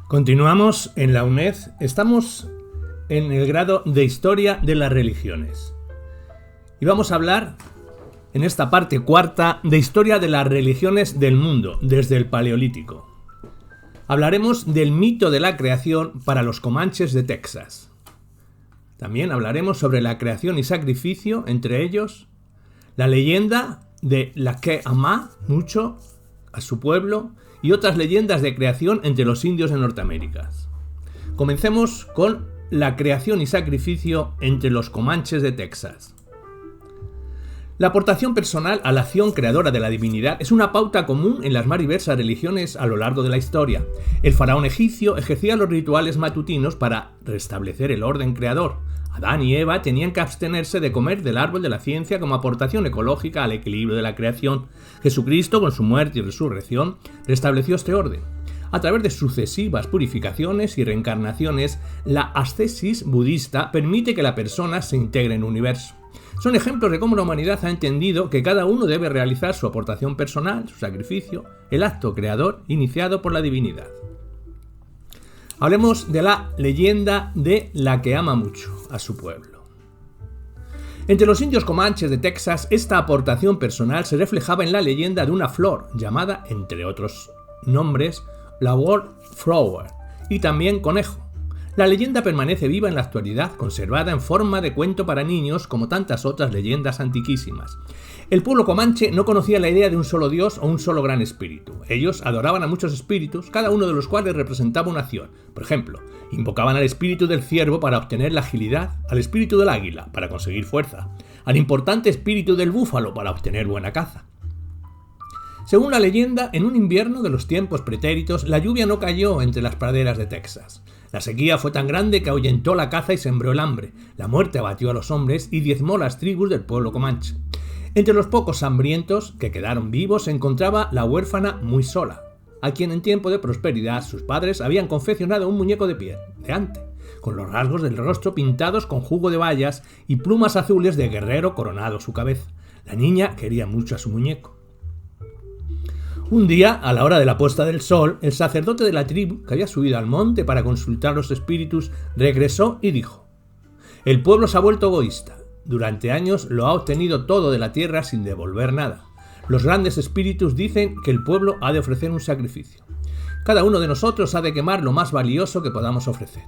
Continuamos en la UNED, estamos en el grado de Historia de las Religiones. Y vamos a hablar, en esta parte cuarta, de Historia de las Religiones del mundo, desde el Paleolítico. Hablaremos del mito de la creación para los comanches de Texas. También hablaremos sobre la creación y sacrificio, entre ellos, la leyenda de la que ama mucho a su pueblo y otras leyendas de creación entre los indios de Norteamérica. Comencemos con la creación y sacrificio entre los comanches de Texas. La aportación personal a la acción creadora de la divinidad es una pauta común en las más diversas religiones a lo largo de la historia. El faraón egipcio ejercía los rituales matutinos para restablecer el orden creador. Adán y Eva tenían que abstenerse de comer del árbol de la ciencia como aportación ecológica al equilibrio de la creación. Jesucristo, con su muerte y resurrección, restableció este orden. A través de sucesivas purificaciones y reencarnaciones, la ascesis budista permite que la persona se integre en el universo. Son ejemplos de cómo la humanidad ha entendido que cada uno debe realizar su aportación personal, su sacrificio, el acto creador iniciado por la divinidad. Hablemos de la leyenda de la que ama mucho a su pueblo. Entre los indios comanches de Texas, esta aportación personal se reflejaba en la leyenda de una flor llamada, entre otros nombres, la wallflower y también conejo. La leyenda permanece viva en la actualidad, conservada en forma de cuento para niños como tantas otras leyendas antiquísimas. El pueblo comanche no conocía la idea de un solo dios o un solo gran espíritu. Ellos adoraban a muchos espíritus, cada uno de los cuales representaba una acción. Por ejemplo, invocaban al espíritu del ciervo para obtener la agilidad, al espíritu del águila para conseguir fuerza, al importante espíritu del búfalo para obtener buena caza. Según la leyenda, en un invierno de los tiempos pretéritos, la lluvia no cayó entre las praderas de Texas. La sequía fue tan grande que ahuyentó la caza y sembró el hambre. La muerte abatió a los hombres y diezmó las tribus del pueblo comanche. Entre los pocos hambrientos que quedaron vivos se encontraba la huérfana muy sola, a quien en tiempo de prosperidad sus padres habían confeccionado un muñeco de piel de ante, con los rasgos del rostro pintados con jugo de bayas y plumas azules de guerrero coronado su cabeza. La niña quería mucho a su muñeco. Un día, a la hora de la puesta del sol, el sacerdote de la tribu, que había subido al monte para consultar los espíritus, regresó y dijo: «El pueblo se ha vuelto egoísta. Durante años lo ha obtenido todo de la tierra sin devolver nada. Los grandes espíritus dicen que el pueblo ha de ofrecer un sacrificio. Cada uno de nosotros ha de quemar lo más valioso que podamos ofrecer.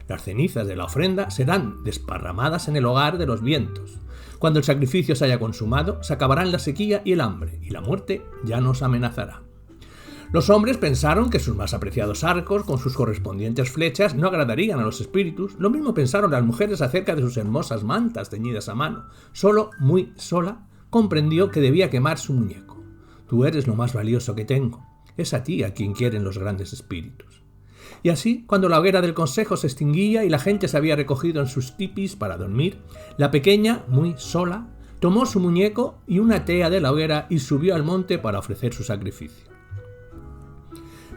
Las cenizas de la ofrenda serán desparramadas en el hogar de los vientos. Cuando el sacrificio se haya consumado, se acabarán la sequía y el hambre, y la muerte ya nos amenazará». Los hombres pensaron que sus más apreciados arcos, con sus correspondientes flechas, no agradarían a los espíritus. Lo mismo pensaron las mujeres acerca de sus hermosas mantas teñidas a mano. Solo, muy sola, comprendió que debía quemar su muñeco. «Tú eres lo más valioso que tengo. Es a ti a quien quieren los grandes espíritus». Y así, cuando la hoguera del consejo se extinguía y la gente se había recogido en sus tipis para dormir, la pequeña, muy sola, tomó su muñeco y una tea de la hoguera y subió al monte para ofrecer su sacrificio.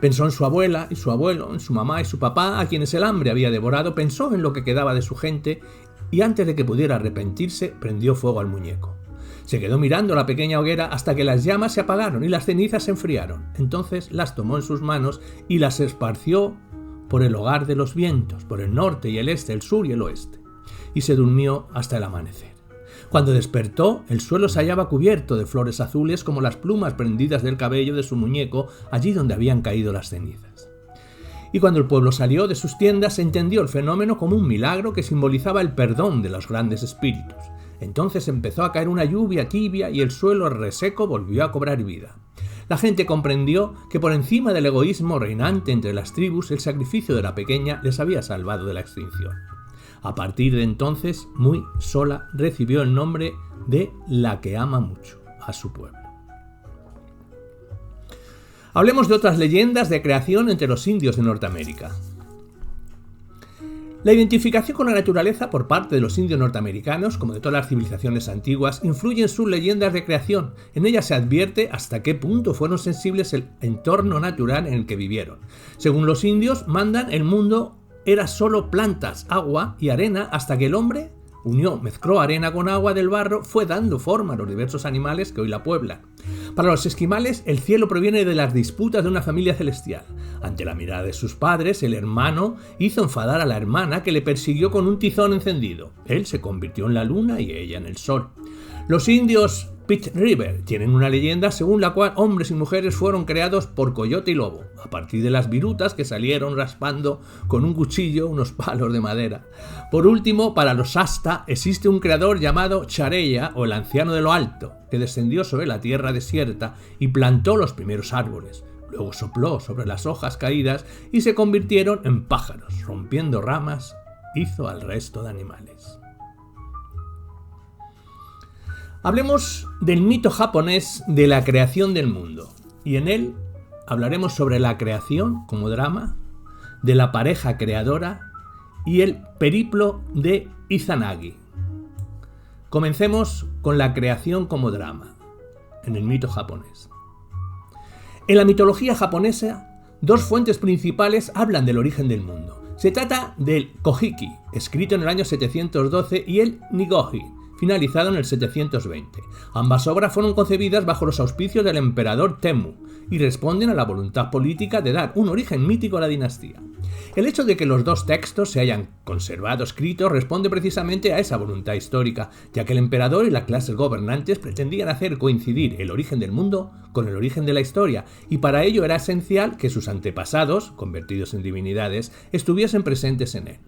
Pensó en su abuela y su abuelo, en su mamá y su papá, a quienes el hambre había devorado, pensó en lo que quedaba de su gente y antes de que pudiera arrepentirse, prendió fuego al muñeco. Se quedó mirando la pequeña hoguera hasta que las llamas se apagaron y las cenizas se enfriaron. Entonces las tomó en sus manos y las esparció por el hogar de los vientos, por el norte y el este, el sur y el oeste, y se durmió hasta el amanecer. Cuando despertó, el suelo se hallaba cubierto de flores azules como las plumas prendidas del cabello de su muñeco allí donde habían caído las cenizas. Y cuando el pueblo salió de sus tiendas, se entendió el fenómeno como un milagro que simbolizaba el perdón de los grandes espíritus. Entonces empezó a caer una lluvia tibia y el suelo reseco volvió a cobrar vida. La gente comprendió que por encima del egoísmo reinante entre las tribus, el sacrificio de la pequeña les había salvado de la extinción. A partir de entonces, muy sola recibió el nombre de la que ama mucho a su pueblo. Hablemos de otras leyendas de creación entre los indios de Norteamérica. La identificación con la naturaleza por parte de los indios norteamericanos, como de todas las civilizaciones antiguas, influye en sus leyendas de creación. En ellas se advierte hasta qué punto fueron sensibles el entorno natural en el que vivieron. Según los indios, mandan el mundo era solo plantas, agua y arena hasta que el hombre mezcló arena con agua del barro, fue dando forma a los diversos animales que hoy la pueblan. Para los esquimales, el cielo proviene de las disputas de una familia celestial. Ante la mirada de sus padres, el hermano hizo enfadar a la hermana, que le persiguió con un tizón encendido. Él se convirtió en la luna y ella en el sol. Los indios Pit River tienen una leyenda según la cual hombres y mujeres fueron creados por coyote y lobo, a partir de las virutas que salieron raspando con un cuchillo unos palos de madera. Por último, para los Shasta existe un creador llamado Chareya, o el anciano de lo alto, que descendió sobre la tierra desierta y plantó los primeros árboles. Luego sopló sobre las hojas caídas y se convirtieron en pájaros, rompiendo ramas, hizo al resto de animales. Hablemos del mito japonés de la creación del mundo, y en él hablaremos sobre la creación como drama, de la pareja creadora y el periplo de Izanagi. Comencemos con la creación como drama, en el mito japonés. En la mitología japonesa, dos fuentes principales hablan del origen del mundo. Se trata del Kojiki, escrito en el año 712, y el Nigoji, finalizado en el 720. Ambas obras fueron concebidas bajo los auspicios del emperador Temmu y responden a la voluntad política de dar un origen mítico a la dinastía. El hecho de que los dos textos se hayan conservado escritos responde precisamente a esa voluntad histórica, ya que el emperador y las clases gobernantes pretendían hacer coincidir el origen del mundo con el origen de la historia, y para ello era esencial que sus antepasados, convertidos en divinidades, estuviesen presentes en él.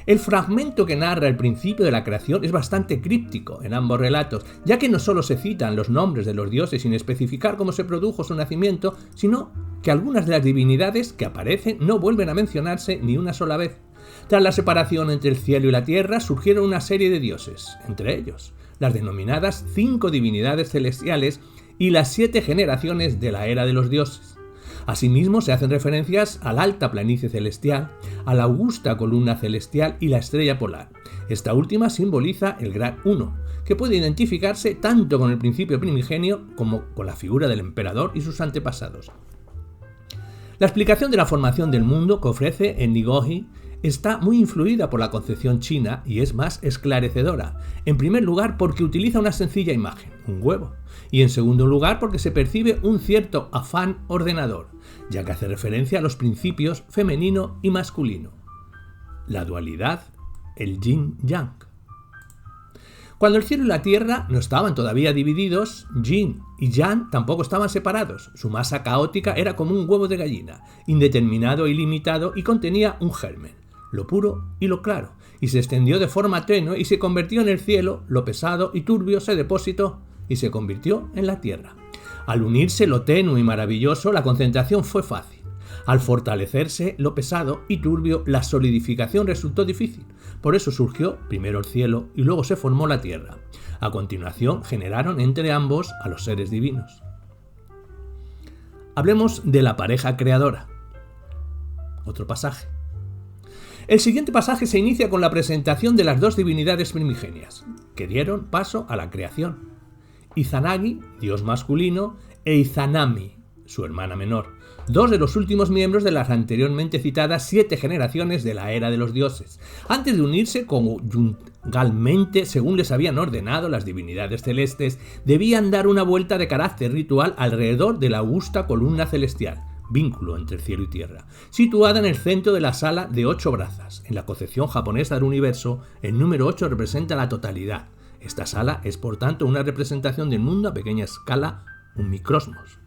El fragmento que narra el principio de la creación es bastante críptico en ambos relatos, ya que no solo se citan los nombres de los dioses sin especificar cómo se produjo su nacimiento, sino que algunas de las divinidades que aparecen no vuelven a mencionarse ni una sola vez. Tras la separación entre el cielo y la tierra surgieron una serie de dioses, entre ellos las denominadas 5 divinidades celestiales y las 7 generaciones de la era de los dioses. Asimismo, se hacen referencias a la alta planicie celestial, a la augusta columna celestial y la estrella polar. Esta última simboliza el Gran Uno, que puede identificarse tanto con el principio primigenio como con la figura del emperador y sus antepasados. La explicación de la formación del mundo que ofrece el Nigoji está muy influida por la concepción china y es más esclarecedora. En primer lugar, porque utiliza una sencilla imagen, un huevo, y en segundo lugar, porque se percibe un cierto afán ordenador, ya que hace referencia a los principios femenino y masculino, la dualidad, el yin-yang. Cuando el cielo y la tierra no estaban todavía divididos, yin y yang tampoco estaban separados. Su masa caótica era como un huevo de gallina, indeterminado e ilimitado, y contenía un germen, lo puro y lo claro, y se extendió de forma tenue y se convirtió en el cielo, lo pesado y turbio se depositó y se convirtió en la tierra. Al unirse lo tenue y maravilloso, la concentración fue fácil. Al fortalecerse lo pesado y turbio, la solidificación resultó difícil. Por eso surgió primero el cielo y luego se formó la tierra. A continuación generaron entre ambos a los seres divinos. Hablemos de la pareja creadora. Otro pasaje. El siguiente pasaje se inicia con la presentación de las dos divinidades primigenias, que dieron paso a la creación. Izanagi, dios masculino, e Izanami, su hermana menor, dos de los últimos miembros de las anteriormente citadas 7 generaciones de la era de los dioses, antes de unirse conyugalmente según les habían ordenado las divinidades celestes. Debían dar una vuelta de carácter ritual alrededor de la augusta columna celestial, vínculo entre el cielo y tierra, situada en el centro de la sala de 8 brazas. En la concepción japonesa del universo, el número 8 representa la totalidad. Esta sala es, por tanto, una representación del mundo a pequeña escala, un microsmos.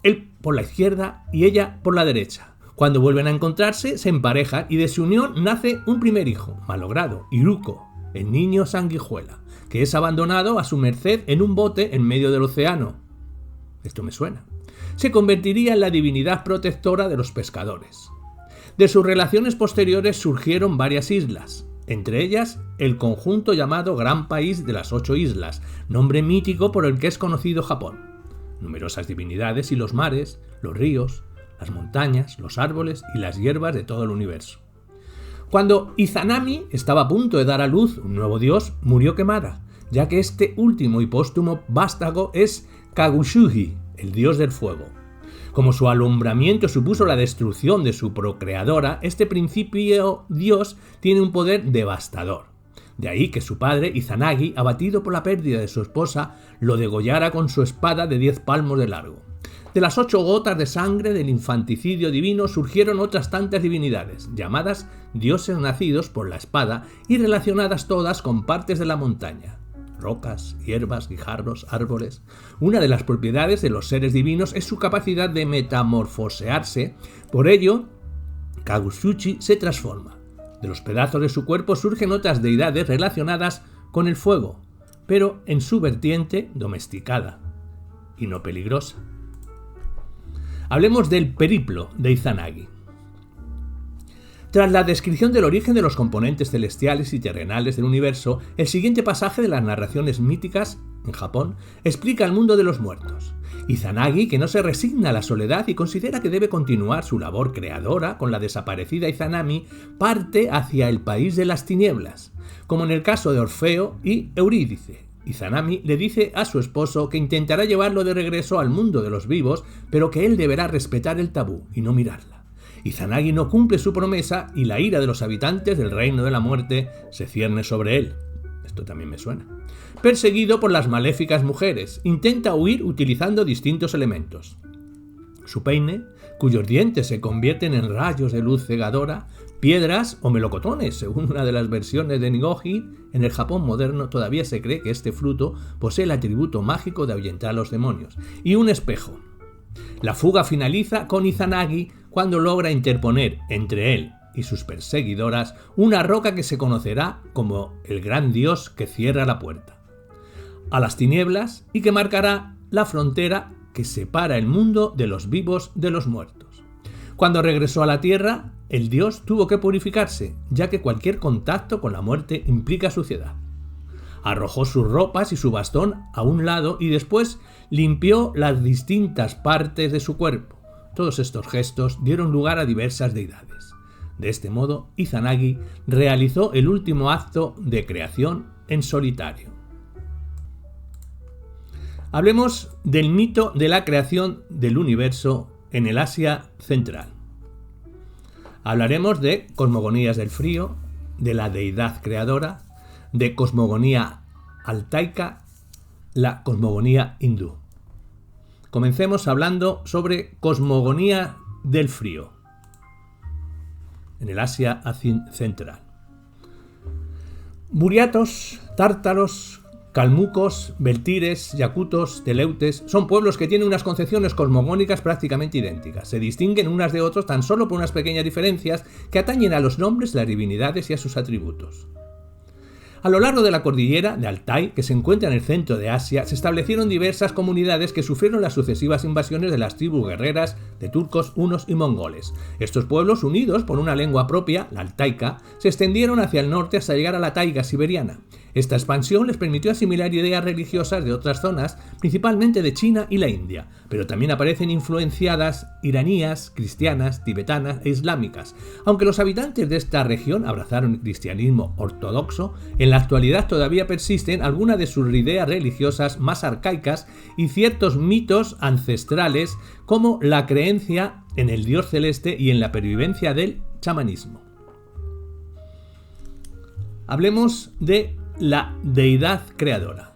Él por la izquierda y ella por la derecha. Cuando vuelven a encontrarse, se emparejan y de su unión nace un primer hijo, malogrado, Iruko, el niño sanguijuela, que es abandonado a su merced en un bote en medio del océano. Esto me suena. Se convertiría en la divinidad protectora de los pescadores. De sus relaciones posteriores surgieron varias islas, entre ellas el conjunto llamado Gran País de las 8 Islas, nombre mítico por el que es conocido Japón. Numerosas divinidades y los mares, los ríos, las montañas, los árboles y las hierbas de todo el universo. Cuando Izanami estaba a punto de dar a luz un nuevo dios, murió quemada, ya que este último y póstumo vástago es Kagushuji, el dios del fuego. Como su alumbramiento supuso la destrucción de su procreadora, este principio dios tiene un poder devastador. De ahí que su padre, Izanagi, abatido por la pérdida de su esposa, lo degollara con su espada de 10 palmos de largo. De las 8 gotas de sangre del infanticidio divino surgieron otras tantas divinidades, llamadas dioses nacidos por la espada y relacionadas todas con partes de la montaña. Rocas, hierbas, guijarros, árboles. Una de las propiedades de los seres divinos es su capacidad de metamorfosearse, por ello, Kagusuchi se transforma. De los pedazos de su cuerpo surgen otras deidades relacionadas con el fuego, pero en su vertiente domesticada y no peligrosa. Hablemos del periplo de Izanagi. Tras la descripción del origen de los componentes celestiales y terrenales del universo, el siguiente pasaje de las narraciones míticas, en Japón, explica el mundo de los muertos. Izanagi, que no se resigna a la soledad y considera que debe continuar su labor creadora con la desaparecida Izanami, parte hacia el país de las tinieblas, como en el caso de Orfeo y Eurídice. Izanami le dice a su esposo que intentará llevarlo de regreso al mundo de los vivos, pero que él deberá respetar el tabú y no mirarla. Izanagi no cumple su promesa y la ira de los habitantes del reino de la muerte se cierne sobre él. Esto también me suena. Perseguido por las maléficas mujeres, intenta huir utilizando distintos elementos. Su peine, cuyos dientes se convierten en rayos de luz cegadora, piedras o melocotones, según una de las versiones de Nigoji. En el Japón moderno todavía se cree que este fruto posee el atributo mágico de ahuyentar a los demonios, y un espejo. La fuga finaliza con Izanagi cuando logra interponer entre él y sus perseguidoras una roca que se conocerá como el gran dios que cierra la puerta a las tinieblas y que marcará la frontera que separa el mundo de los vivos de los muertos. Cuando regresó a la tierra, el dios tuvo que purificarse, ya que cualquier contacto con la muerte implica suciedad. Arrojó sus ropas y su bastón a un lado y después limpió las distintas partes de su cuerpo. Todos estos gestos dieron lugar a diversas deidades. De este modo, Izanagi realizó el último acto de creación en solitario. Hablemos del mito de la creación del universo en el Asia Central. Hablaremos de cosmogonías del frío, de la deidad creadora, de cosmogonía altaica, la cosmogonía hindú. Comencemos hablando sobre cosmogonía del frío en el Asia Central. Buriatos, tártaros, calmucos, beltires, yakutos, teleutes son pueblos que tienen unas concepciones cosmogónicas prácticamente idénticas. Se distinguen unas de otros tan solo por unas pequeñas diferencias que atañen a los nombres de las divinidades y a sus atributos. A lo largo de la cordillera de Altai, que se encuentra en el centro de Asia, se establecieron diversas comunidades que sufrieron las sucesivas invasiones de las tribus guerreras de turcos, hunos y mongoles. Estos pueblos, unidos por una lengua propia, la altaica, se extendieron hacia el norte hasta llegar a la taiga siberiana. Esta expansión les permitió asimilar ideas religiosas de otras zonas, principalmente de China y la India, pero también aparecen influenciadas iraníes, cristianas, tibetanas e islámicas. Aunque los habitantes de esta región abrazaron el cristianismo ortodoxo, en la actualidad todavía persisten algunas de sus ideas religiosas más arcaicas y ciertos mitos ancestrales como la creencia en el dios celeste y en la pervivencia del chamanismo. Hablemos de la deidad creadora.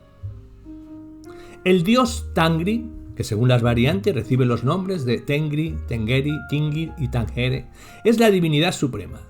El dios Tangri, que según las variantes recibe los nombres de Tengri, Tengeri, Tingir y Tangere, es la divinidad suprema.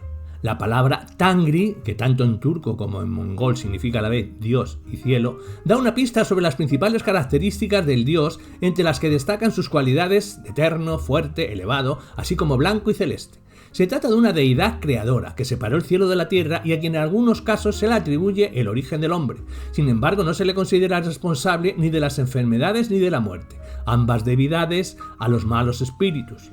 La palabra Tangri, que tanto en turco como en mongol significa a la vez Dios y cielo, da una pista sobre las principales características del dios, entre las que destacan sus cualidades de eterno, fuerte, elevado, así como blanco y celeste. Se trata de una deidad creadora que separó el cielo de la tierra y a quien en algunos casos se le atribuye el origen del hombre. Sin embargo, no se le considera responsable ni de las enfermedades ni de la muerte, ambas deidades a los malos espíritus.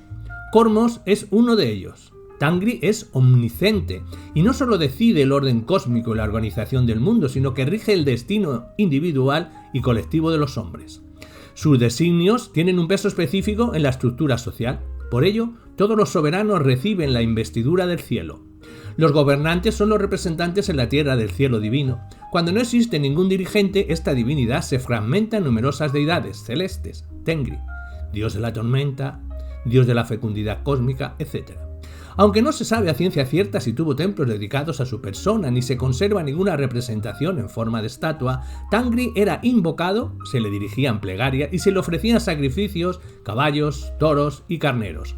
Cormos es uno de ellos. Tangri es omnisciente y no solo decide el orden cósmico y la organización del mundo, sino que rige el destino individual y colectivo de los hombres. Sus designios tienen un peso específico en la estructura social. Por ello, todos los soberanos reciben la investidura del cielo. Los gobernantes son los representantes en la tierra del cielo divino. Cuando no existe ningún dirigente, esta divinidad se fragmenta en numerosas deidades celestes, Tengri, dios de la tormenta, dios de la fecundidad cósmica, etc. Aunque no se sabe a ciencia cierta si tuvo templos dedicados a su persona ni se conserva ninguna representación en forma de estatua, Tangri era invocado, se le dirigían plegarias y se le ofrecían sacrificios, caballos, toros y carneros.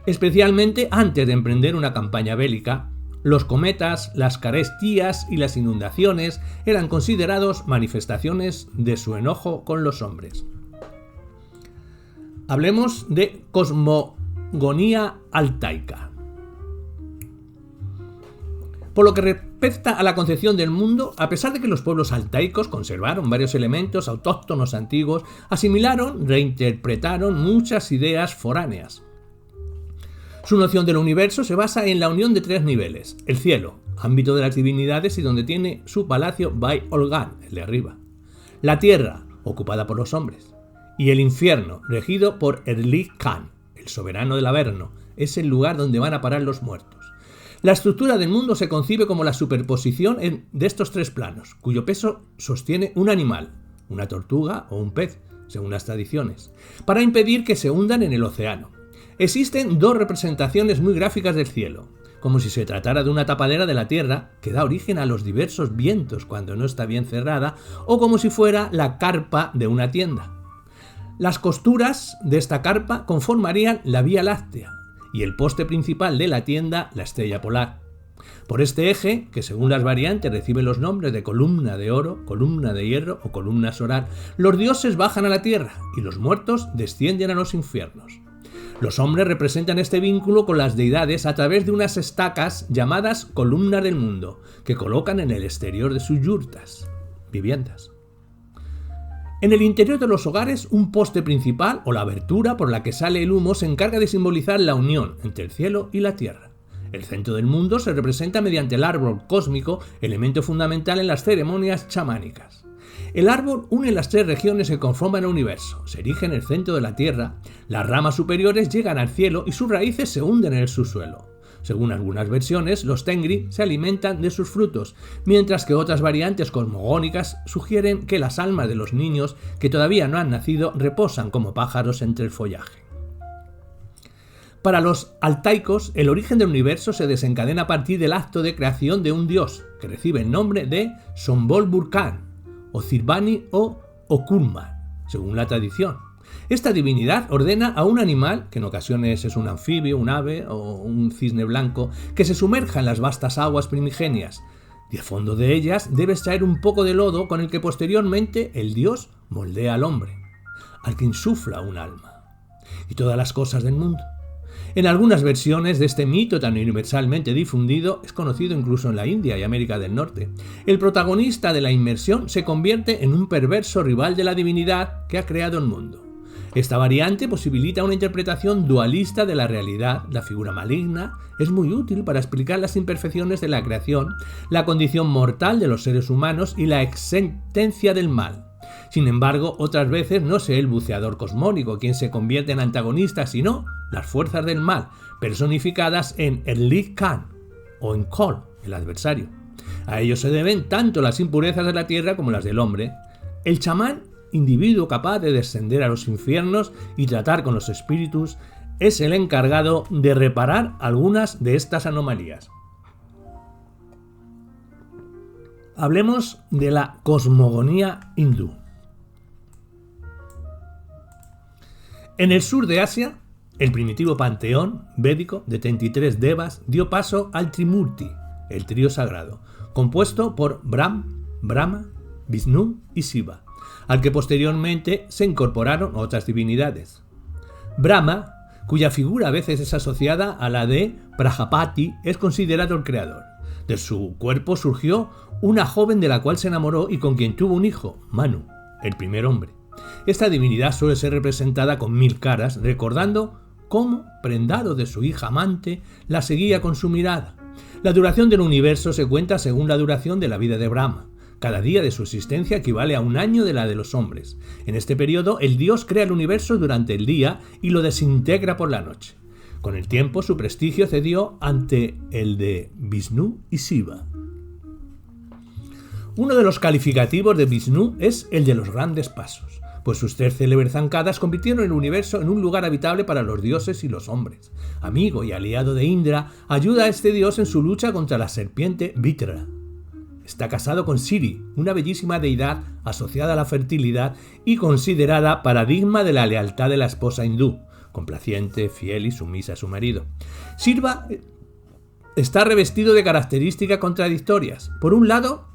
Especialmente antes de emprender una campaña bélica, los cometas, las carestías y las inundaciones eran considerados manifestaciones de su enojo con los hombres. Hablemos de cosmogonía altaica. Por lo que respecta a la concepción del mundo, a pesar de que los pueblos altaicos conservaron varios elementos autóctonos antiguos, asimilaron, reinterpretaron muchas ideas foráneas. Su noción del universo se basa en la unión de tres niveles: el cielo, ámbito de las divinidades y donde tiene su palacio Bai Olgan, el de arriba; la tierra, ocupada por los hombres; y el infierno, regido por Erlik Khan, el soberano del Averno, es el lugar donde van a parar los muertos. La estructura del mundo se concibe como la superposición de estos tres planos, cuyo peso sostiene un animal, una tortuga o un pez, según las tradiciones, para impedir que se hundan en el océano. Existen dos representaciones muy gráficas del cielo, como si se tratara de una tapadera de la tierra que da origen a los diversos vientos cuando no está bien cerrada, o como si fuera la carpa de una tienda. Las costuras de esta carpa conformarían la Vía Láctea, y el poste principal de la tienda la estrella polar. Por este eje, que según las variantes recibe los nombres de columna de oro, columna de hierro o columna solar, los dioses bajan a la tierra y los muertos descienden a los infiernos. Los hombres representan este vínculo con las deidades a través de unas estacas llamadas columnas del mundo, que colocan en el exterior de sus yurtas, viviendas. En el interior de los hogares, un poste principal o la abertura por la que sale el humo se encarga de simbolizar la unión entre el cielo y la tierra. El centro del mundo se representa mediante el árbol cósmico, elemento fundamental en las ceremonias chamánicas. El árbol une las tres regiones que conforman el universo, se erige en el centro de la tierra, las ramas superiores llegan al cielo y sus raíces se hunden en el subsuelo. Según algunas versiones, los Tengri se alimentan de sus frutos, mientras que otras variantes cosmogónicas sugieren que las almas de los niños que todavía no han nacido reposan como pájaros entre el follaje. Para los altaicos, el origen del universo se desencadena a partir del acto de creación de un dios, que recibe el nombre de Sombol Burkan, o Zirbani o Okurma, según la tradición. Esta divinidad ordena a un animal, que en ocasiones es un anfibio, un ave o un cisne blanco, que se sumerja en las vastas aguas primigenias, y al fondo de ellas debe extraer un poco de lodo con el que posteriormente el dios moldea al hombre, al que insufla un alma, y todas las cosas del mundo. En algunas versiones de este mito tan universalmente difundido, es conocido incluso en la India y América del Norte, el protagonista de la inmersión se convierte en un perverso rival de la divinidad que ha creado el mundo. Esta variante posibilita una interpretación dualista de la realidad. La figura maligna es muy útil para explicar las imperfecciones de la creación, la condición mortal de los seres humanos y la existencia del mal. Sin embargo, otras veces no es el buceador cosmónico quien se convierte en antagonista, sino las fuerzas del mal, personificadas en Erlik Khan o en Kol, el adversario. A ellos se deben tanto las impurezas de la tierra como las del hombre. El chamán, individuo capaz de descender a los infiernos y tratar con los espíritus, es el encargado de reparar algunas de estas anomalías. Hablemos de la cosmogonía hindú. En el sur de Asia, el primitivo panteón védico de 33 devas dio paso al Trimurti, el trío sagrado, compuesto por Brahma, Vishnu y Shiva, al que posteriormente se incorporaron otras divinidades. Brahma, cuya figura a veces es asociada a la de Prajapati, es considerado el creador. De su cuerpo surgió una joven de la cual se enamoró y con quien tuvo un hijo, Manu, el primer hombre. Esta divinidad suele ser representada con 1000 caras, recordando cómo, prendado de su hija amante, la seguía con su mirada. La duración del universo se cuenta según la duración de la vida de Brahma. Cada día de su existencia equivale a un año de la de los hombres. En este periodo, el dios crea el universo durante el día y lo desintegra por la noche. Con el tiempo, su prestigio cedió ante el de Vishnu y Shiva. Uno de los calificativos de Vishnu es el de los grandes pasos. pues sus 3 célebres zancadas convirtieron el universo en un lugar habitable para los dioses y los hombres. Amigo y aliado de Indra, ayuda a este dios en su lucha contra la serpiente Vitra. Está casado con Siri, una bellísima deidad asociada a la fertilidad y considerada paradigma de la lealtad de la esposa hindú, complaciente, fiel y sumisa a su marido. Shiva está revestido de características contradictorias. Por un lado,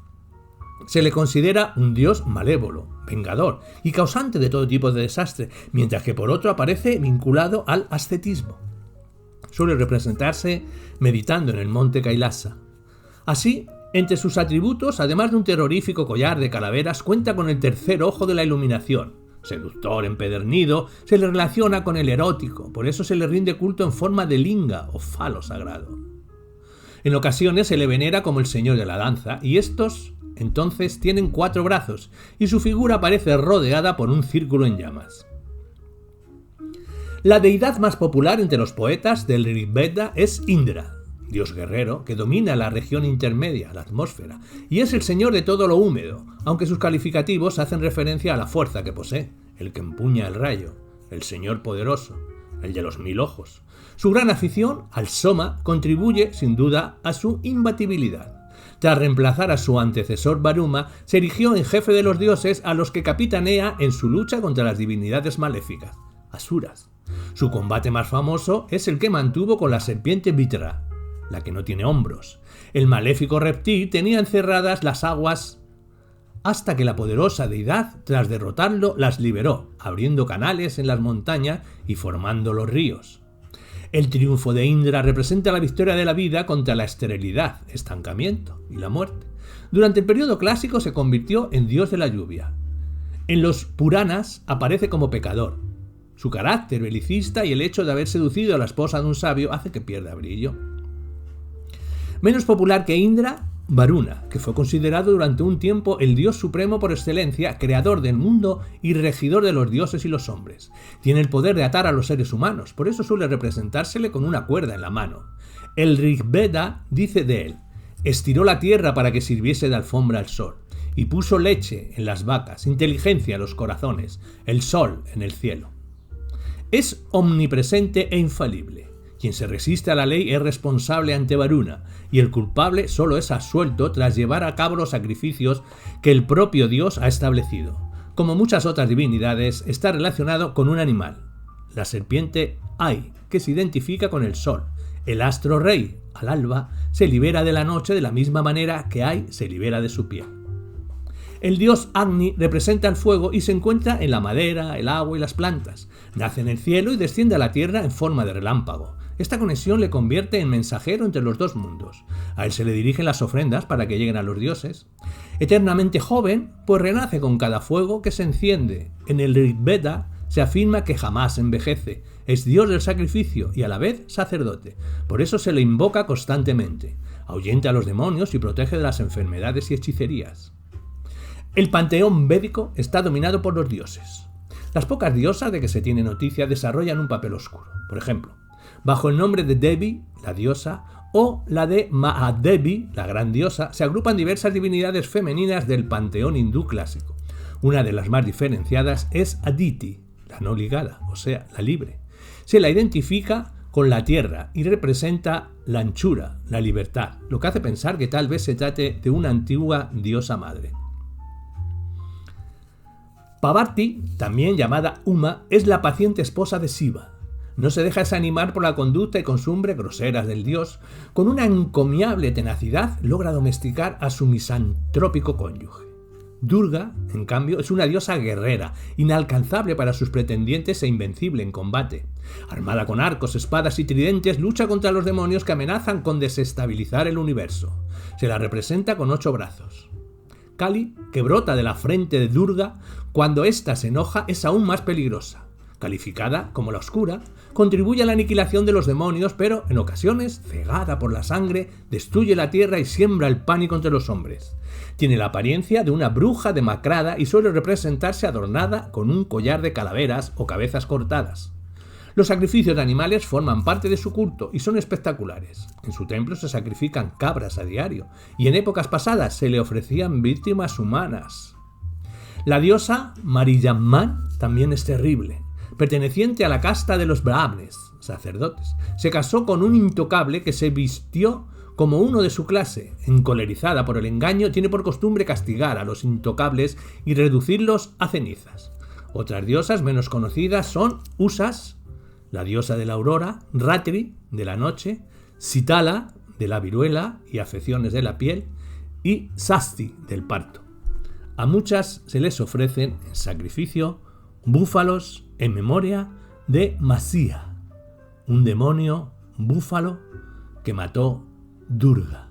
se le considera un dios malévolo, vengador y causante de todo tipo de desastre, mientras que por otro aparece vinculado al ascetismo. Suele representarse meditando en el monte Kailasa. Así, entre sus atributos, además de un terrorífico collar de calaveras, cuenta con el tercer ojo de la iluminación. Seductor, empedernido, se le relaciona con el erótico, por eso se le rinde culto en forma de linga o falo sagrado. En ocasiones se le venera como el señor de la danza, y estos entonces tienen 4 brazos, y su figura aparece rodeada por un círculo en llamas. La deidad más popular entre los poetas del Rig Veda es Indra, dios guerrero que domina la región intermedia, la atmósfera, y es el señor de todo lo húmedo, aunque sus calificativos hacen referencia a la fuerza que posee, el que empuña el rayo, el señor poderoso, el de los 1000 ojos. Su gran afición al Soma contribuye, sin duda, a su imbatibilidad. Tras reemplazar a su antecesor Varuna, se erigió en jefe de los dioses a los que capitanea en su lucha contra las divinidades maléficas, asuras. Su combate más famoso es el que mantuvo con la serpiente Vitra, la que no tiene hombros. El maléfico reptil tenía encerradas las aguas hasta que la poderosa deidad, tras derrotarlo, las liberó, abriendo canales en las montañas y formando los ríos. El triunfo de Indra representa la victoria de la vida contra la esterilidad, estancamiento y la muerte. Durante el periodo clásico se convirtió en dios de la lluvia. En los Puranas aparece como pecador. Su carácter belicista y el hecho de haber seducido a la esposa de un sabio hace que pierda brillo. Menos popular que Indra, Varuna, que fue considerado durante un tiempo el dios supremo por excelencia, creador del mundo y regidor de los dioses y los hombres. Tiene el poder de atar a los seres humanos, por eso suele representársele con una cuerda en la mano. El Rig Veda dice de él: estiró la tierra para que sirviese de alfombra al sol, y puso leche en las vacas, inteligencia en los corazones, el sol en el cielo. Es omnipresente e infalible. Quien se resiste a la ley es responsable ante Varuna, y el culpable solo es absuelto tras llevar a cabo los sacrificios que el propio Dios ha establecido. Como muchas otras divinidades, está relacionado con un animal, la serpiente Ai, que se identifica con el sol. El astro rey, al alba, se libera de la noche de la misma manera que Ai se libera de su piel. El dios Agni representa el fuego y se encuentra en la madera, el agua y las plantas. Nace en el cielo y desciende a la tierra en forma de relámpago. Esta conexión le convierte en mensajero entre los dos mundos. A él se le dirigen las ofrendas para que lleguen a los dioses. Eternamente joven, pues renace con cada fuego que se enciende. En el Rig Veda se afirma que jamás envejece. Es dios del sacrificio y a la vez sacerdote. Por eso se le invoca constantemente. Ahuyenta a los demonios y protege de las enfermedades y hechicerías. El panteón védico está dominado por los dioses. Las pocas diosas de que se tiene noticia desarrollan un papel oscuro. Por ejemplo, bajo el nombre de Devi, la diosa, o la de Mahadevi, la gran diosa, se agrupan diversas divinidades femeninas del panteón hindú clásico. Una de las más diferenciadas es Aditi, la no ligada, o sea, la libre. Se la identifica con la tierra y representa la anchura, la libertad, lo que hace pensar que tal vez se trate de una antigua diosa madre. Parvati, también llamada Uma, es la paciente esposa de Shiva. No se deja desanimar por la conducta y costumbre groseras del dios. Con una encomiable tenacidad logra domesticar a su misantrópico cónyuge. Durga, en cambio, es una diosa guerrera, inalcanzable para sus pretendientes e invencible en combate. Armada con arcos, espadas y tridentes, lucha contra los demonios que amenazan con desestabilizar el universo. Se la representa con 8 brazos. Kali, que brota de la frente de Durga, cuando ésta se enoja es aún más peligrosa. Calificada como la oscura, contribuye a la aniquilación de los demonios, pero en ocasiones, cegada por la sangre, destruye la tierra y siembra el pánico entre los hombres. Tiene la apariencia de una bruja demacrada y suele representarse adornada con un collar de calaveras o cabezas cortadas. Los sacrificios de animales forman parte de su culto y son espectaculares. En su templo se sacrifican cabras a diario y en épocas pasadas se le ofrecían víctimas humanas. La diosa Mariamman también es terrible, perteneciente a la casta de los brahmanes, sacerdotes. Se casó con un intocable que se vistió como uno de su clase. Encolerizada por el engaño, tiene por costumbre castigar a los intocables y reducirlos a cenizas. Otras diosas menos conocidas son Usas, la diosa de la aurora, Ratri, de la noche, Sitala, de la viruela y afecciones de la piel, y Sasti, del parto. A muchas se les ofrecen en sacrificio búfalos en memoria de Masía, un demonio búfalo que mató Durga.